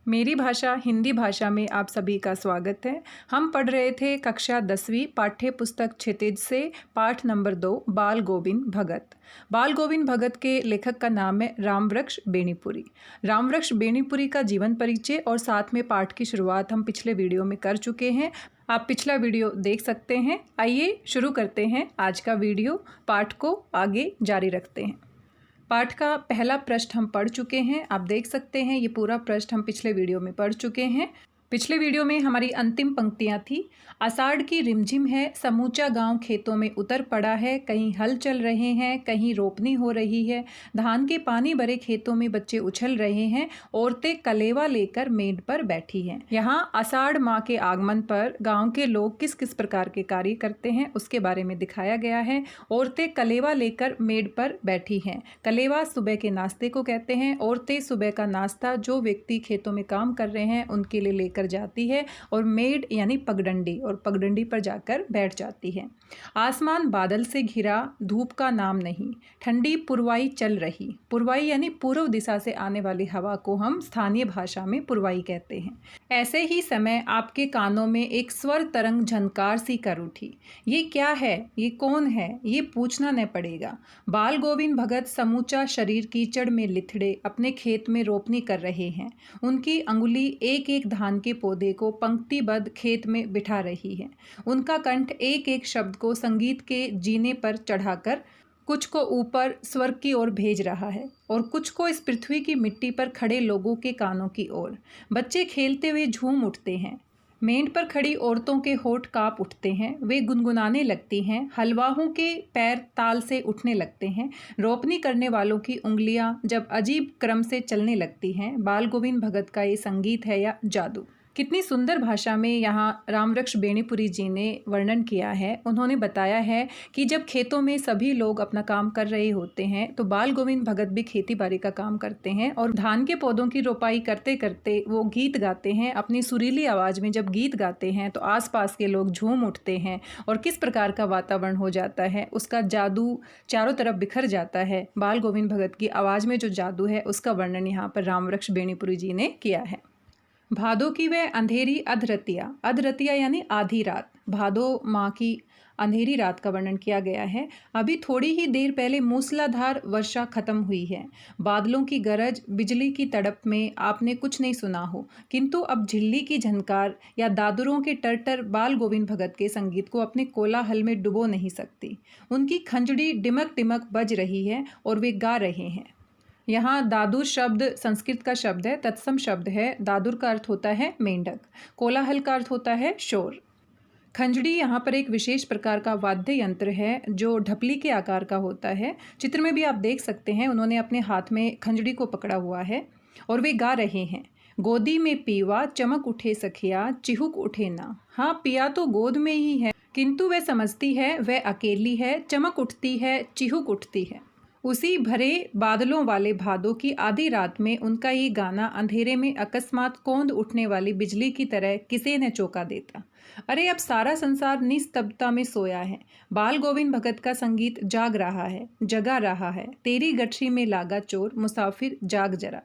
मेरी भाषा हिंदी भाषा में आप सभी का स्वागत है। हम पढ़ रहे थे कक्षा 10वीं पाठ्य पुस्तक क्षितिज से पाठ नंबर 2 बाल गोविंद भगत। बाल गोविंद भगत के लेखक का नाम है रामवृक्ष बेनीपुरी। रामवृक्ष बेनीपुरी का जीवन परिचय और साथ में पाठ की शुरुआत हम पिछले वीडियो में कर चुके हैं। आप पिछला वीडियो देख सकते हैं। आइए शुरू करते हैं आज का वीडियो। पाठ को आगे जारी रखते हैं। पाठ का पहला पृष्ठ हम पढ़ चुके हैं। आप देख सकते हैं ये पूरा पृष्ठ हम पिछले वीडियो में पढ़ चुके हैं। पिछले वीडियो में हमारी अंतिम पंक्तियाँ थी। आषाढ़ की रिमझिम है, समूचा गांव खेतों में उतर पड़ा है, कहीं हल चल रहे हैं, कहीं रोपनी हो रही है, धान के पानी भरे खेतों में बच्चे उछल रहे हैं, औरतें कलेवा लेकर मेड़ पर बैठी हैं। यहाँ आषाढ़ माह के आगमन पर गांव के लोग किस किस प्रकार के कार्य करते हैं उसके बारे में दिखाया गया है। औरतें कलेवा लेकर मेड़ पर बैठी हैं। कलेवा सुबह के नाश्ते को कहते हैं। औरतें सुबह का नाश्ता जो व्यक्ति खेतों में काम कर रहे हैं उनके लिए लेकर जाती है और मेड़ यानी पगडंडी और पगडंडी पर जाकर बैठ जाती है। आसमान बादल से घिरा, धूप का नाम नहीं, ठंडी पुरवाई चल रही। पुरवाई यानी पूर्व दिशा से आने वाली हवा को हम स्थानीय भाषा में पुरवाई कहते हैं। ऐसे ही समय आपके कानों में एक स्वर तरंग झनकार सी कर उठी। ये क्या है, ये कौन है, ये पूछना न पड़ेगा। बाल गोविंद भगत समूचा शरीर कीचड़ में लिथड़े अपने खेत में रोपनी कर रहे हैं। उनकी अंगुली एक एक धान के पौधे को पंक्तिबद्ध खेत में बिठा रही है। उनका कंठ एक एक शब्द को संगीत के जीने पर चढ़ाकर कुछ को ऊपर स्वर्ग की ओर भेज रहा है और कुछ को इस पृथ्वी की मिट्टी पर खड़े लोगों के कानों की ओर। बच्चे खेलते हुए झूम उठते हैं। मेंढ पर खड़ी औरतों के होठ कांप उठते हैं। वे गुनगुनाने लगती हैं। हलवाहों के पैर ताल से उठने लगते हैं। रोपनी करने वालों की उंगलियां जब अजीब क्रम से चलने लगती हैं। बाल गोविंद भगत का ये संगीत है या जादू। कितनी सुंदर भाषा में यहाँ रामवृक्ष बेनीपुरी जी ने वर्णन किया है। उन्होंने बताया है कि जब खेतों में सभी लोग अपना काम कर रहे होते हैं तो बाल गोविंद भगत भी खेती बाड़ी का काम करते हैं और धान के पौधों की रोपाई करते करते वो गीत गाते हैं। अपनी सुरीली आवाज़ में जब गीत गाते हैं तो आसपास के लोग झूम उठते हैं और किस प्रकार का वातावरण हो जाता है, उसका जादू चारों तरफ बिखर जाता है। बाल गोविंद भगत की आवाज़ में जो जादू है उसका वर्णन यहाँ पर रामवृक्ष बेनीपुरी जी ने किया है। भादों की वह अंधेरी अधरतिया, अधरतिया यानी आधी रात। भादो माह की अंधेरी रात का वर्णन किया गया है। अभी थोड़ी ही देर पहले मूसलाधार वर्षा खत्म हुई है। बादलों की गरज, बिजली की तड़प में आपने कुछ नहीं सुना हो, किंतु अब झिल्ली की झनकार या दादुरों के टरटर बाल गोविंद भगत के संगीत को अपने कोलाहल में डुबो नहीं सकती। उनकी खंजड़ी डिमक डिमक बज रही है और वे गा रहे हैं। यहाँ दादुर शब्द संस्कृत का शब्द है, तत्सम शब्द है। दादुर का अर्थ होता है मेंढक, कोलाहल का अर्थ होता है शोर। खंजड़ी यहाँ पर एक विशेष प्रकार का वाद्य यंत्र है जो ढपली के आकार का होता है। चित्र में भी आप देख सकते हैं उन्होंने अपने हाथ में खंजड़ी को पकड़ा हुआ है और वे गा रहे हैं। गोदी में पीवा चमक उठे सखिया, चिहुक उठे ना। हाँ, पिया तो गोद में ही है किंतु वह समझती है वह अकेली है। चमक उठती है, चिहुक उठती है। उसी भरे बादलों वाले भादों की आधी रात में उनका ये गाना अंधेरे में अकस्मात कौंध उठने वाली बिजली की तरह किसे न चौंका देता। अरे अब सारा संसार निस्तब्धता में सोया है। बाल गोविंद भगत का संगीत जाग रहा है, जगा रहा है। तेरी गठरी में लागा चोर, मुसाफिर जाग जरा।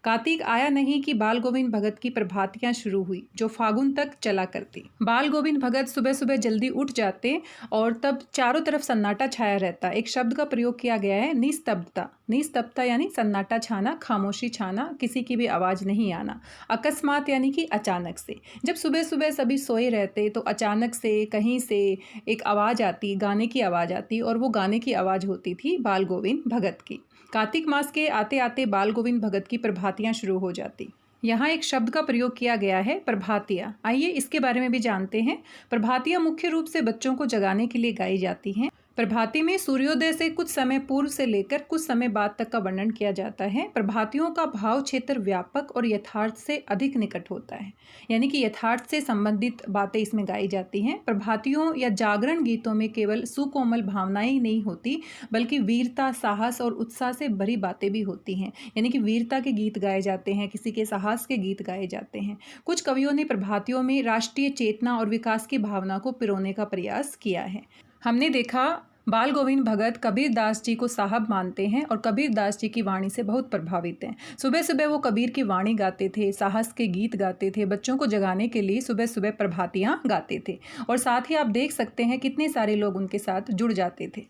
कार्तिक आया नहीं कि बाल गोविंद भगत की प्रभातियां शुरू हुई जो फागुन तक चला करती। बाल गोविंद भगत सुबह सुबह जल्दी उठ जाते और तब चारों तरफ सन्नाटा छाया रहता। एक शब्द का प्रयोग किया गया है निस्तब्धता। निस्तब्धता यानी सन्नाटा छाना, खामोशी छाना, किसी की भी आवाज़ नहीं आना। अकस्मात यानी कि अचानक से। जब सुबह सुबह सभी सोए रहते तो अचानक से कहीं से एक आवाज़ आती, गाने की आवाज़ आती और वो गाने की आवाज़ होती थी बाल गोविंद भगत की। कार्तिक मास के आते आते बाल गोविंद भगत की प्रभातियां शुरू हो जाती। यहाँ एक शब्द का प्रयोग किया गया है प्रभातियाँ। आइए इसके बारे में भी जानते हैं। प्रभातियाँ मुख्य रूप से बच्चों को जगाने के लिए गाई जाती हैं। प्रभाती में सूर्योदय से कुछ समय पूर्व से लेकर कुछ समय बाद तक का वर्णन किया जाता है। प्रभातियों का भाव क्षेत्र व्यापक और यथार्थ से अधिक निकट होता है, यानी कि यथार्थ से संबंधित बातें इसमें गाई जाती हैं। प्रभातियों या जागरण गीतों में केवल सुकोमल भावनाएं ही नहीं होती बल्कि वीरता, साहस और उत्साह से भरी बातें भी होती हैं। यानी कि वीरता के गीत गाए जाते हैं, किसी के साहस के गीत गाए जाते हैं। कुछ कवियों ने प्रभातियों में राष्ट्रीय चेतना और विकास की भावना को पिरोने का प्रयास किया है। हमने देखा बाल गोविंद भगत कबीर दास जी को साहब मानते हैं और कबीर दास जी की वाणी से बहुत प्रभावित हैं। सुबह सुबह वो कबीर की वाणी गाते थे, साहस के गीत गाते थे, बच्चों को जगाने के लिए सुबह सुबह प्रभातियाँ गाते थे और साथ ही आप देख सकते हैं कितने सारे लोग उनके साथ जुड़ जाते थे।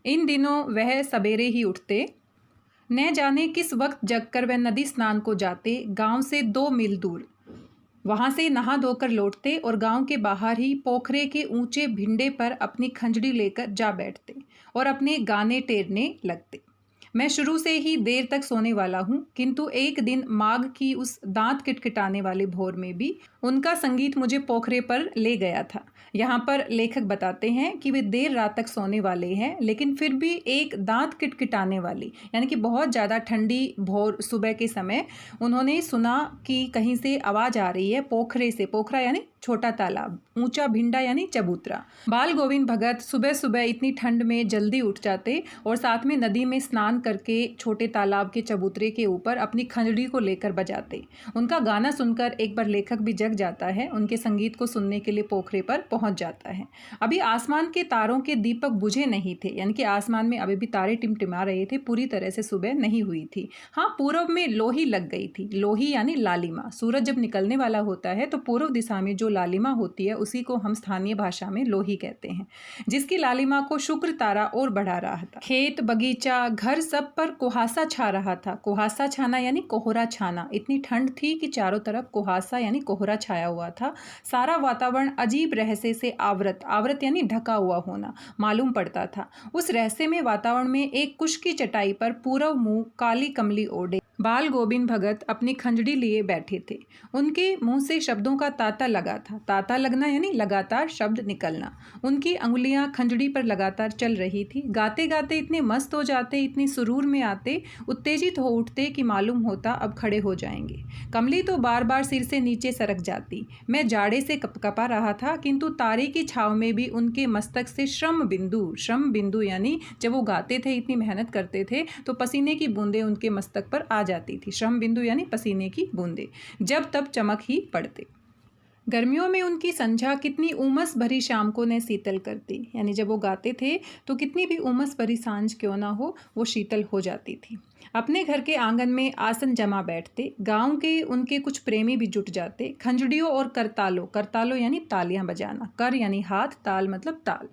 इन दिनों वह सवेरे ही उठते, न जाने किस वक्त जगकर वह नदी स्नान को जाते, गांव से 2 मील दूर। वहां से नहा धोकर लौटते और गांव के बाहर ही पोखरे के ऊंचे भिंडे पर अपनी खंजड़ी लेकर जा बैठते और अपने गाने टेरने लगते। मैं शुरू से ही देर तक सोने वाला हूँ, किंतु एक दिन माघ की उस दांत किटकिटाने वाले भोर में भी उनका संगीत मुझे पोखरे पर ले गया था। यहाँ पर लेखक बताते हैं कि वे देर रात तक सोने वाले हैं, लेकिन फिर भी एक दांत किटकिटाने वाली यानी कि बहुत ज़्यादा ठंडी भोर सुबह के समय उन्होंने सुना कि कहीं से आवाज़ आ रही है पोखरे से। पोखरा यानी छोटा तालाब, ऊंचा भिंडा यानी चबूतरा। बाल गोविंद भगत सुबह सुबह इतनी ठंड में जल्दी उठ जाते और साथ में नदी में स्नान करके छोटे तालाब के चबूतरे के ऊपर अपनी खंजड़ी को लेकर बजाते। उनका गाना सुनकर एक बार लेखक भी जग जाता है, उनके संगीत को सुनने के लिए पोखरे पर पहुंच जाता है। अभी आसमान के तारों के दीपक बुझे नहीं थे, यानी कि आसमान में अभी भी तारे टिमटिमा रहे थे, पूरी तरह से सुबह नहीं हुई थी। हाँ, पूर्व में लोही लग गई थी। लोही यानी लालिमा। सूरज जब निकलने वाला होता है तो पूर्व दिशा में जो लालिमा होती है उसी को हम स्थानीय भाषा में लोही कहते हैं, जिसकी लालिमा को शुक्र तारा और बढ़ा रहा था। खेत, बगीचा, घर सब पर कुहासा छा रहा था। कुहासा छाना यानी कोहरा छाना। इतनी ठंड थी कि चारों तरफ कुहासा यानी कोहरा छाया हुआ था। सारा वातावरण अजीब रहस्य से आवृत, आवृत यानी ढका हुआ होना मालूम पड़ता था। उस रहस्य में वातावरण में एक कुश की चटाई पर पूरब मुंह काली कमली ओढ़े बाल गोविंद भगत अपनी खंजड़ी लिए बैठे थे। उनके मुंह से शब्दों का तांता लगा था। तांता लगना यानी लगातार शब्द निकलना। उनकी अंगुलियां खंजड़ी पर लगातार चल रही थी। गाते गाते इतने मस्त हो जाते, इतनी सुरूर में आते, उत्तेजित हो उठते कि मालूम होता अब खड़े हो जाएंगे। कमली तो बार बार सिर से नीचे सरक जाती। मैं जाड़े से कपकपा रहा था, किंतु तारे की छाव में भी उनके मस्तक से श्रम बिंदु यानी जब वो गाते थे, इतनी मेहनत करते थे तो पसीने की बूंदें उनके मस्तक पर आ जाती थी। श्रम बिंदु यानी पसीने की बूंदें, जब तब चमक ही पड़ते। गर्मियों में उनकी संध्या कितनी उमस भरी शाम को न शीतल करती, यानी जब वो गाते थे तो कितनी भी उमस भरी सांझ क्यों ना हो वो शीतल हो जाती थी। अपने घर के आंगन में आसन जमा बैठते। गांव के उनके कुछ प्रेमी भी जुट जाते। खंजड़ियों और करतालों यानी तालियां बजाना। कर यानी हाथ, ताल मतलब ताल।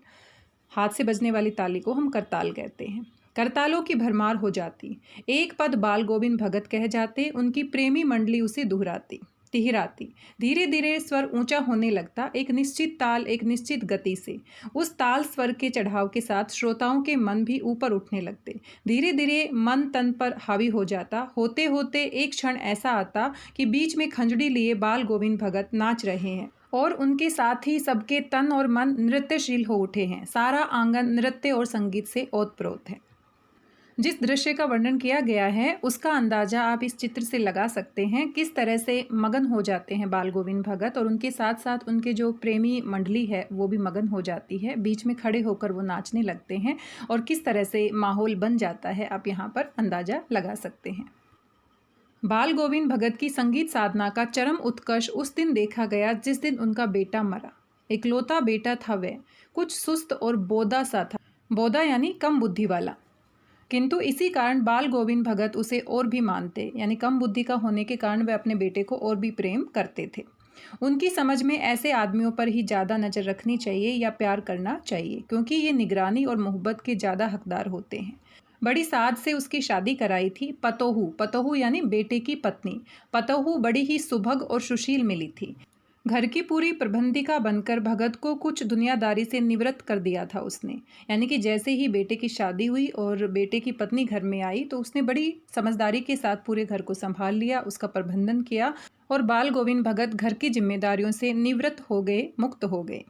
हाथ से बजने वाली ताली को हम करताल कहते हैं। करतालों की भरमार हो जाती। एक पद बाल गोविंद भगत कह जाते, उनकी प्रेमी मंडली उसे दोहराती, तिहराती। धीरे धीरे स्वर ऊंचा होने लगता, एक निश्चित ताल, एक निश्चित गति से। उस ताल स्वर के चढ़ाव के साथ श्रोताओं के मन भी ऊपर उठने लगते। धीरे धीरे मन तन पर हावी हो जाता। होते होते एक क्षण ऐसा आता कि बीच में खंजड़ी लिए बाल गोविंद भगत नाच रहे हैं और उनके साथ ही सबके तन और मन नृत्यशील हो उठे हैं। सारा आंगन नृत्य और संगीत से ओतप्रोत है। जिस दृश्य का वर्णन किया गया है उसका अंदाजा आप इस चित्र से लगा सकते हैं, किस तरह से मगन हो जाते हैं बाल गोविंद भगत और उनके साथ साथ उनके जो प्रेमी मंडली है वो भी मगन हो जाती है। बीच में खड़े होकर वो नाचने लगते हैं और किस तरह से माहौल बन जाता है आप यहाँ पर अंदाजा लगा सकते हैं। बाल गोविंद भगत की संगीत साधना का चरम उत्कर्ष उस दिन देखा गया जिस दिन उनका बेटा मरा। इकलौता बेटा था वह, कुछ सुस्त और बोदा सा था। बोदा यानी कम बुद्धि वाला। किंतु इसी कारण बाल गोविंद भगत उसे और भी मानते, यानी कम बुद्धि का होने के कारण वे अपने बेटे को और भी प्रेम करते थे। उनकी समझ में ऐसे आदमियों पर ही ज़्यादा नज़र रखनी चाहिए या प्यार करना चाहिए, क्योंकि ये निगरानी और मोहब्बत के ज़्यादा हकदार होते हैं। बड़ी साध से उसकी शादी कराई थी। पतोहू यानी बेटे की पत्नी। पतोहू बड़ी ही सुभग और सुशील मिली थी। घर की पूरी प्रबंधिका बनकर भगत को कुछ दुनियादारी से निवृत्त कर दिया था उसने। यानी कि जैसे ही बेटे की शादी हुई और बेटे की पत्नी घर में आई तो उसने बड़ी समझदारी के साथ पूरे घर को संभाल लिया, उसका प्रबंधन किया और बाल गोविंद भगत घर की जिम्मेदारियों से निवृत्त हो गए, मुक्त हो गए।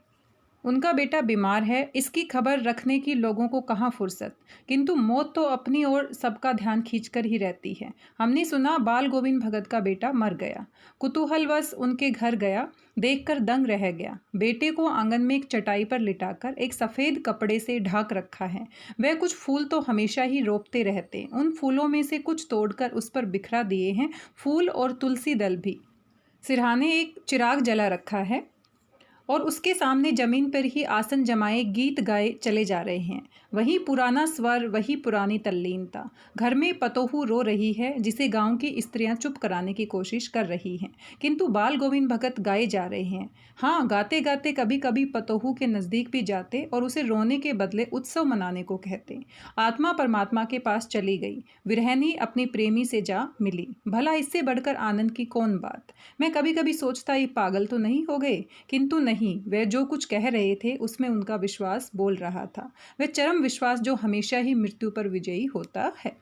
उनका बेटा बीमार है, इसकी खबर रखने की लोगों को कहाँ फुर्सत, किंतु मौत तो अपनी ओर सबका ध्यान खींचकर ही रहती है। हमने सुना बाल गोविंद भगत का बेटा मर गया। कुतूहलवश उनके घर गया, देखकर दंग रह गया। बेटे को आंगन में एक चटाई पर लिटाकर एक सफ़ेद कपड़े से ढाक रखा है। वह कुछ फूल तो हमेशा ही रोपते रहते, उन फूलों में से कुछ तोड़कर उस पर बिखरा दिए हैं, फूल और तुलसी दल भी। सिरहाने एक चिराग जला रखा है। और उसके सामने जमीन पर ही आसन जमाए गीत गाए चले जा रहे हैं। वही पुराना स्वर, वही पुरानी तल्लीनता। घर में पतोहू रो रही है जिसे गांव की स्त्रियां चुप कराने की कोशिश कर रही हैं, किंतु बाल गोविंद भगत गाए जा रहे हैं। हाँ, गाते गाते कभी कभी पतोहू के नज़दीक भी जाते और उसे रोने के बदले उत्सव मनाने को कहते। आत्मा परमात्मा के पास चली गई, विरहनी अपनी प्रेमी से जा मिली। भला इससे बढ़कर आनंद की कौन बात। मैं कभी कभी सोचता ये पागल तो नहीं हो गए, किंतु नहीं, वे जो कुछ कह रहे थे उसमें उनका विश्वास बोल रहा था। वह चरम विश्वास जो हमेशा ही मृत्यु पर विजयी होता है।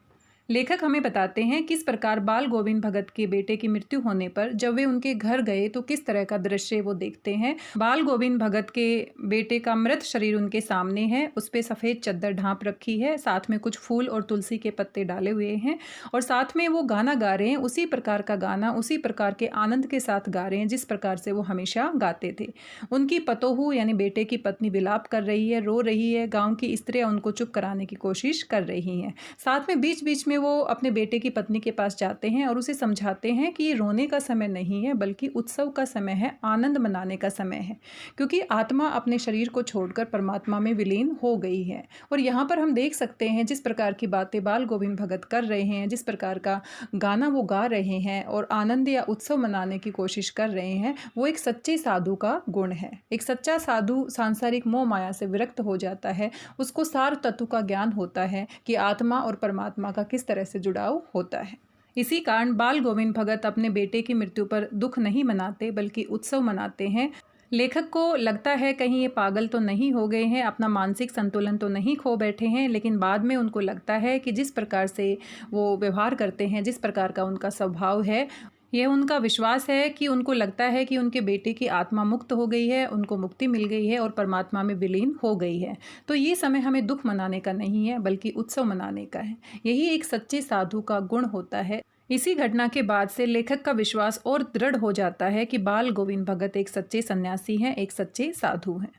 लेखक हमें बताते हैं किस प्रकार बाल गोविंद भगत के बेटे की मृत्यु होने पर जब वे उनके घर गए तो किस तरह का दृश्य वो देखते हैं। बाल गोविंद भगत के बेटे का मृत शरीर उनके सामने है, उस पर सफ़ेद चद्दर ढांप रखी है, साथ में कुछ फूल और तुलसी के पत्ते डाले हुए हैं और साथ में वो गाना गा रहे हैं, उसी प्रकार का गाना, उसी प्रकार के आनंद के साथ गा रहे हैं जिस प्रकार से वो हमेशा गाते थे। उनकी पतोहू यानी बेटे की पत्नी विलाप कर रही है, रो रही है। गाँव की स्त्रियाँ उनको चुप कराने की कोशिश कर रही हैं। साथ में बीच बीच में वो अपने बेटे की पत्नी के पास जाते हैं और उसे समझाते हैं कि ये रोने का समय नहीं है बल्कि उत्सव का समय है, आनंद मनाने का समय है, क्योंकि आत्मा अपने शरीर को छोड़कर परमात्मा में विलीन हो गई है। और यहाँ पर हम देख सकते हैं जिस प्रकार की बातें बाल गोविंद भगत कर रहे हैं, जिस प्रकार का गाना वो गा रहे हैं और आनंद या उत्सव मनाने की कोशिश कर रहे हैं, वो एक सच्चे साधु का गुण है। एक सच्चा साधु सांसारिक मोह माया से विरक्त हो जाता है, उसको सार तत्व का ज्ञान होता है कि आत्मा और परमात्मा का किस तरह से जुड़ाव होता है। इसी कारण बाल गोविंद भगत अपने बेटे की मृत्यु पर दुख नहीं मनाते बल्कि उत्सव मनाते हैं। लेखक को लगता है कहीं ये पागल तो नहीं हो गए हैं, अपना मानसिक संतुलन तो नहीं खो बैठे हैं, लेकिन बाद में उनको लगता है कि जिस प्रकार से वो व्यवहार करते हैं, जिस प्रकार का उनका स्वभाव है, यह उनका विश्वास है कि उनको लगता है कि उनके बेटे की आत्मा मुक्त हो गई है, उनको मुक्ति मिल गई है और परमात्मा में विलीन हो गई है। तो ये समय हमें दुख मनाने का नहीं है बल्कि उत्सव मनाने का है। यही एक सच्चे साधु का गुण होता है। इसी घटना के बाद से लेखक का विश्वास और दृढ़ हो जाता है कि बाल गोविंद भगत एक सच्चे सन्यासी हैं, एक सच्चे साधु हैं।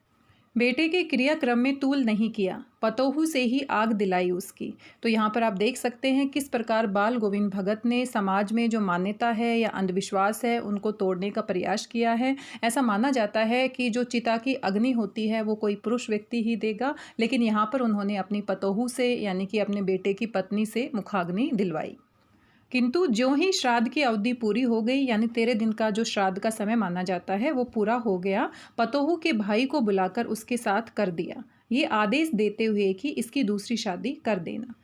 बेटे के क्रियाक्रम में तूल नहीं किया, पतोहू से ही आग दिलाई उसकी। तो यहाँ पर आप देख सकते हैं किस प्रकार बाल गोविंद भगत ने समाज में जो मान्यता है या अंधविश्वास है उनको तोड़ने का प्रयास किया है। ऐसा माना जाता है कि जो चिता की अग्नि होती है वो कोई पुरुष व्यक्ति ही देगा, लेकिन यहाँ पर उन्होंने अपनी पतोहू से यानी कि अपने बेटे की पत्नी से मुखाग्नि दिलवाई। किंतु ज्यों ही श्राद्ध की अवधि पूरी हो गई, यानी 13 दिन का जो श्राद्ध का समय माना जाता है वो पूरा हो गया, पतोहू के भाई को बुलाकर उसके साथ कर दिया, ये आदेश देते हुए कि इसकी दूसरी शादी कर देना।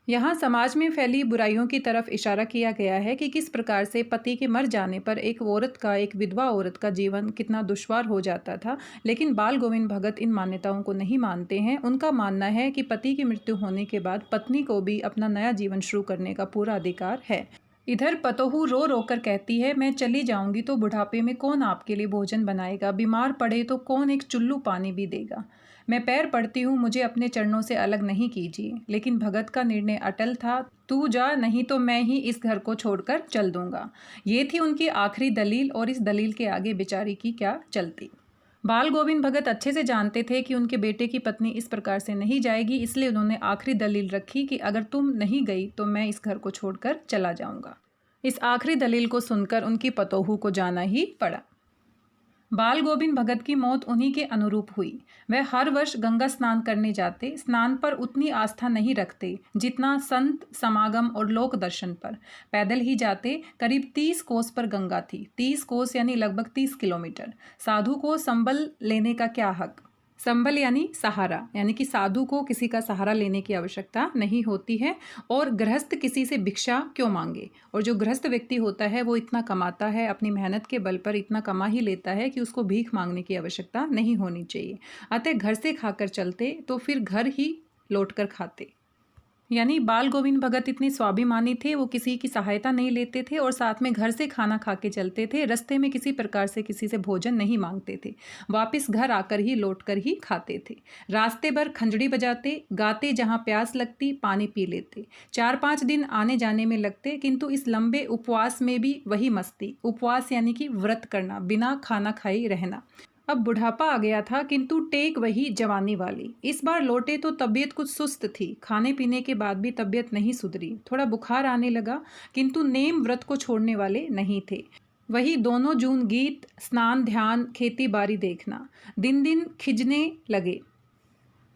यहाँ समाज में फैली बुराइयों की तरफ इशारा किया गया है कि किस प्रकार से पति के मर जाने पर एक औरत का, एक विधवा औरत का जीवन कितना दुश्वार हो जाता था। लेकिन बाल गोविंद भगत इन मान्यताओं को नहीं मानते हैं। उनका मानना है कि पति की मृत्यु होने के बाद पत्नी को भी अपना नया जीवन शुरू करने का पूरा अधिकार है। इधर पतोहू रो रो कर कहती है, मैं चली जाऊंगी तो बुढ़ापे में कौन आपके लिए भोजन बनाएगा, बीमार पड़े तो कौन एक चुल्लू पानी भी देगा। मैं पैर पड़ती हूँ, मुझे अपने चरणों से अलग नहीं कीजिए। लेकिन भगत का निर्णय अटल था, तू जा, नहीं तो मैं ही इस घर को छोड़कर चल दूंगा। ये थी उनकी आखिरी दलील और इस दलील के आगे बेचारी की क्या चलती। बाल गोविंद भगत अच्छे से जानते थे कि उनके बेटे की पत्नी इस प्रकार से नहीं जाएगी, इसलिए उन्होंने आखिरी दलील रखी कि अगर तुम नहीं गई तो मैं इस घर को छोड़कर चला जाऊंगा। इस आखिरी दलील को सुनकर उनकी पतोहू को जाना ही पड़ा। बाल गोविंद भगत की मौत उन्हीं के अनुरूप हुई। वह हर वर्ष गंगा स्नान करने जाते। स्नान पर उतनी आस्था नहीं रखते जितना संत समागम और लोक दर्शन पर। पैदल ही जाते। करीब 30 कोस पर गंगा थी। 30 कोस यानी लगभग 30 किलोमीटर। साधु को संबल लेने का क्या हक। संबल यानी सहारा, यानी कि साधु को किसी का सहारा लेने की आवश्यकता नहीं होती है। और गृहस्थ किसी से भिक्षा क्यों मांगे। और जो गृहस्थ व्यक्ति होता है वो इतना कमाता है, अपनी मेहनत के बल पर इतना कमा ही लेता है कि उसको भीख मांगने की आवश्यकता नहीं होनी चाहिए। अतः घर से खाकर चलते तो फिर घर ही लौट कर खाते। यानी बाल गोविंद भगत इतने स्वाभिमानी थे, वो किसी की सहायता नहीं लेते थे और साथ में घर से खाना खा के चलते थे। रास्ते में किसी प्रकार से किसी से भोजन नहीं मांगते थे। वापस घर आकर ही लौट कर ही खाते थे। रास्ते भर खंजड़ी बजाते, गाते, जहाँ प्यास लगती पानी पी लेते। 4-5 दिन आने जाने में लगते, किंतु इस लंबे उपवास में भी वही मस्ती। उपवास यानी कि व्रत करना, बिना खाना खाए रहना। अब बुढ़ापा आ गया था, किंतु टेक वही जवानी वाली। इस बार लौटे तो तबीयत कुछ सुस्त थी। खाने पीने के बाद भी तबीयत नहीं सुधरी। थोड़ा बुखार आने लगा, किंतु नेम व्रत को छोड़ने वाले नहीं थे। वही दोनों जून गीत, स्नान ध्यान खेती बाड़ी देखना दिन दिन खिंचने लगे।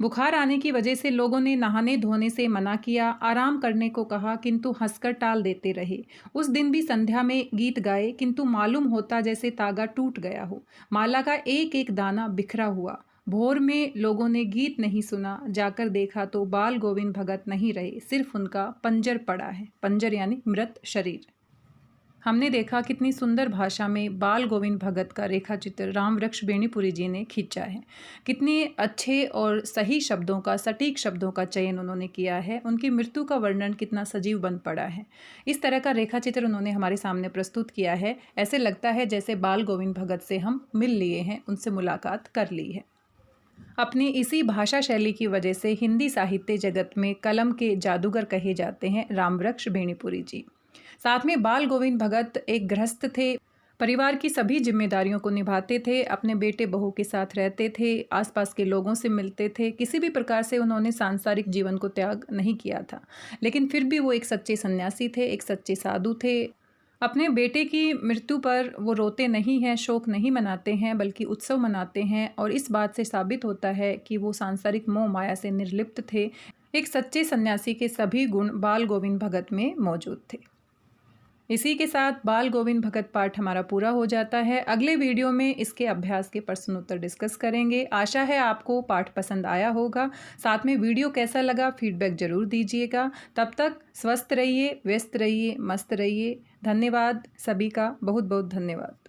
बुखार आने की वजह से लोगों ने नहाने धोने से मना किया, आराम करने को कहा, किंतु हंसकर टाल देते रहे। उस दिन भी संध्या में गीत गाए, किंतु मालूम होता जैसे तागा टूट गया हो, माला का एक एक दाना बिखरा हुआ। भोर में लोगों ने गीत नहीं सुना, जाकर देखा तो बाल गोविंद भगत नहीं रहे, सिर्फ उनका पंजर पड़ा है। पंजर यानी मृत शरीर। हमने देखा कितनी सुंदर भाषा में बाल गोविंद भगत का रेखा चित्र रामवृक्ष बेनीपुरी जी ने खींचा है। कितने अच्छे और सही शब्दों का, सटीक शब्दों का चयन उन्होंने किया है। उनकी मृत्यु का वर्णन कितना सजीव बन पड़ा है। इस तरह का रेखा चित्र उन्होंने हमारे सामने प्रस्तुत किया है। ऐसे लगता है जैसे बाल गोविंद भगत से हम मिल लिए हैं, उनसे मुलाकात कर ली है। अपनी इसी भाषा शैली की वजह से हिंदी साहित्य जगत में कलम के जादूगर कहे जाते हैं रामवृक्ष बेनीपुरी जी। साथ में बाल गोविंद भगत एक गृहस्थ थे, परिवार की सभी जिम्मेदारियों को निभाते थे, अपने बेटे बहू के साथ रहते थे, आसपास के लोगों से मिलते थे। किसी भी प्रकार से उन्होंने सांसारिक जीवन को त्याग नहीं किया था, लेकिन फिर भी वो एक सच्चे सन्यासी थे, एक सच्चे साधु थे। अपने बेटे की मृत्यु पर वो रोते नहीं हैं, शोक नहीं मनाते हैं, बल्कि उत्सव मनाते हैं। और इस बात से साबित होता है कि वो सांसारिक मोह माया से निर्लिप्त थे। एक सच्चे सन्यासी के सभी गुण बाल गोविंद भगत में मौजूद थे। इसी के साथ बाल गोविंद भगत पाठ हमारा पूरा हो जाता है। अगले वीडियो में इसके अभ्यास के प्रश्न उत्तर डिस्कस करेंगे। आशा है आपको पाठ पसंद आया होगा। साथ में वीडियो कैसा लगा फीडबैक जरूर दीजिएगा। तब तक स्वस्थ रहिए, व्यस्त रहिए, मस्त रहिए। धन्यवाद सभी का, बहुत बहुत धन्यवाद।